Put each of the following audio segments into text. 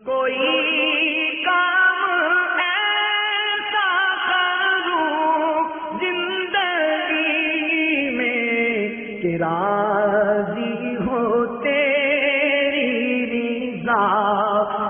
کوئی کام ایسا کروں زندگی میں کہ راضی ہو تیری رضا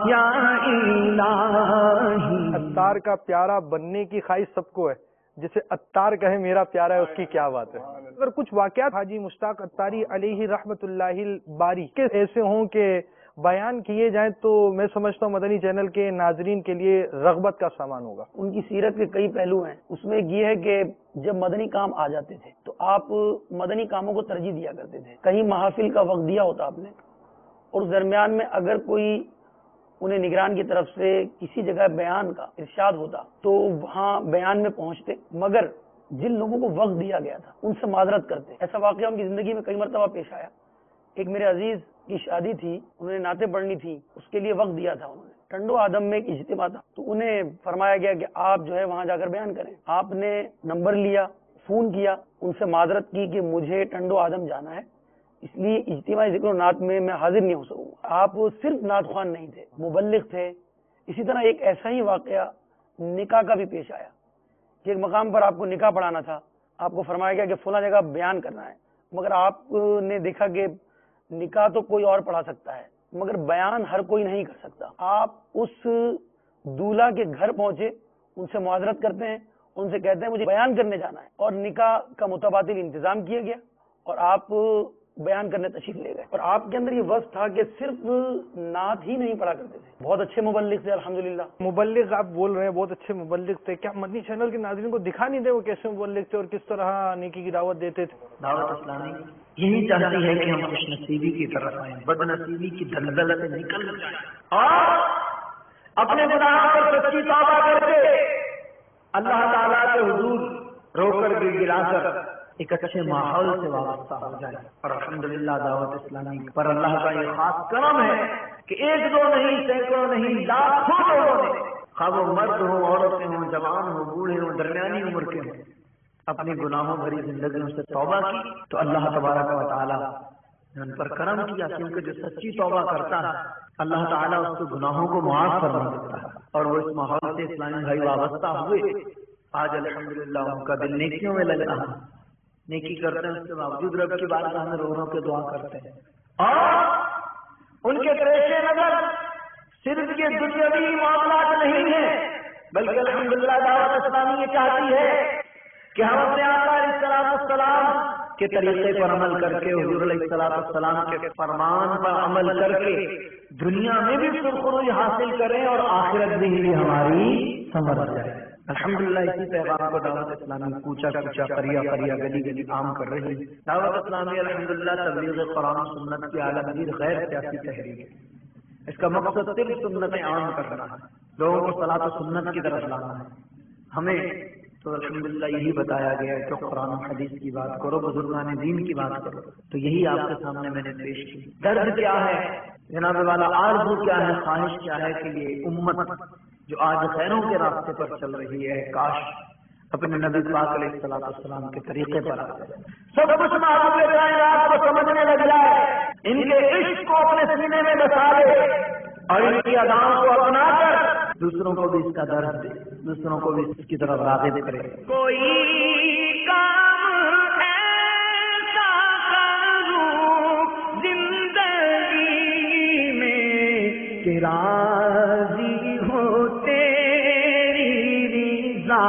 یا الہی۔ عطار کا پیارا بننے کی خواہش سب کو ہے، جسے عطار کہے میرا پیارا ہے اس کی کیا بات ہے۔ اگر کچھ واقعات حاجی مشتاق عطاری علیہ رحمت اللہ الباری کے ایسے ہوں کہ بیان کیے جائیں تو میں سمجھتا ہوں مدنی چینل کے ناظرین کے لیے رغبت کا سامان ہوگا۔ ان کی سیرت کے کئی پہلو ہیں، اس میں ایک یہ ہے کہ جب مدنی کام آ جاتے تھے تو آپ مدنی کاموں کو ترجیح دیا کرتے تھے۔ کہیں محافل کا وقت دیا ہوتا آپ نے اور اس درمیان میں اگر کوئی انہیں نگران کی طرف سے کسی جگہ بیان کا ارشاد ہوتا تو وہاں بیان میں پہنچتے، مگر جن لوگوں کو وقت دیا گیا تھا ان سے معذرت کرتے۔ ایسا واقعہ ان کی زندگی میں کئی مرتبہ پیش آیا۔ ایک میرے عزیز کی شادی تھی، انہوں نے نعتیں پڑھنی تھی، اس کے لیے وقت دیا تھا انہوں نے۔ ٹنڈو آدم میں ایک اجتماع تھا تو انہیں فرمایا گیا کہ آپ جو ہے وہاں جا کر بیان کریں۔ آپ نے نمبر لیا، فون کیا، ان سے معذرت کی کہ مجھے ٹنڈو آدم جانا ہے، اس لیے اجتماعی ذکر و نعت میں حاضر نہیں ہو سکوں گا۔ آپ صرف نعت خوان نہیں تھے، مبلغ تھے۔ اسی طرح ایک ایسا ہی واقعہ نکاح کا بھی پیش آیا کہ ایک مقام پر آپ کو نکاح پڑھانا تھا، آپ کو فرمایا گیا کہ فلاں جگہ بیان کرنا ہے، مگر آپ نے دیکھا کہ نکاح تو کوئی اور پڑھا سکتا ہے مگر بیان ہر کوئی نہیں کر سکتا۔ آپ اس دولہا کے گھر پہنچے، ان سے معذرت کرتے ہیں، ان سے کہتے ہیں مجھے بیان کرنے جانا ہے، اور نکاح کا متبادل انتظام کیا گیا اور آپ بیان کرنے تشریف لے گئے۔ اور آپ کے اندر یہ وصف تھا کہ صرف نعت ہی نہیں پڑھا کرتے تھے، بہت اچھے مبلغ تھے الحمدللہ۔ مبلغ آپ بول رہے ہیں، بہت اچھے مبلغ تھے، کیا مدنی چینل کے ناظرین کو دکھا نہیں دے وہ کیسے مبلغ تھے اور کس طرح نیکی کی دعوت دیتے تھے؟ دعوت اسلامی یہی چاہتی ہے کہ ہم خوش نصیبی کی طرف آئیں، بد نصیبی کی دلدل سے نکل جائیں اور اپنے گناہوں پر سچی توبہ کر کے اللہ تعالیٰ کے حضور رو کر گڑگڑا کر ایک اچھے ماحول سے وابستہ ہو جائے۔ اور الحمدللہ دعوت اسلامی پر اللہ کا یہ خاص کرم ہے کہ ایک دو نہیں، سینکڑوں نہیں، لاکھوں لوگوں نے، خواہ وہ مرد ہوں، عورتیں ہوں، جوان ہوں، بوڑھے ہوں، درمیانی عمر کے ہوں، اپنی گناہوں بھری زندگیوں سے توبہ کی تو اللہ تبارک و تعالیٰ نے ان پر کرم کیا، کیونکہ جو سچی توبہ کرتا ہے اللہ تعالیٰ اس کے گناہوں کو معاف فرما دیتا ہے۔ اور وہ اس ماحول سے اسلامی بھائی وابستہ ہوئے، آج الحمدللہ ان کا دل نیکیوں میں لگ رہا ہے، نیکی کرتے ہیں، اس کے باوجود رب کی بارگاہ میں رو رو کے دعا کرتے ہیں، اور ان کے پیش نظر صرف یہ دنیاوی معاملات نہیں ہیں، بلکہ الحمدللہ دعوت اسلامی یہ چاہتی ہے کہ ہم اپنے آقا علیہ السلام کے طریقے پر عمل کر کے، حضور علیہ السلام کے فرمان پر عمل کر کے دنیا میں بھی سرخروئی حاصل کریں اور آخرت بھی ہماری سنور جائے۔ الحمدللہ اسی پیغام کو دعوت اسلامی کوچا کوچا، قریہ قریہ، گلی گلی عام کر رہی ہے۔ دعوت اسلامی الحمدللہ تبلیغ قرآن و سنت کی عالمگیر غیر سیاسی تحریک ہے۔ اس کا مقصد صرف سنت عام کرنا ہے، لوگوں کو صلاۃ و سنت کی طرف لانا ہے۔ ہمیں تو الحمدللہ یہی بتایا گیا ہے کہ قرآن و حدیث کی بات کرو، بزرگان دین کی بات کرو، تو یہی آپ کے سامنے میں نے پیش کی۔ درد کیا ہے جناب والا، آرزو کیا ہے، خواہش کیا ہے کہ یہ امت جو آج خیروں کے راستے پر چل رہی ہے، کاش اپنے نبی پاک علیہ السلام کے طریقے پر آ جائے، سب کچھ معلوم کائنات کو سمجھنے لگ جائے، ان کے عشق کو اپنے سینے میں بسا لے اور ان کی اداؤں کو اپنا کر دوسروں کو بھی اس کا درد دے، دوسروں کو بھی اس کی طرف راغب کرے۔ کوئی کام ایسا کروں زندگی میں کہ راضی ہو تیری رضا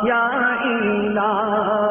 یا الہی۔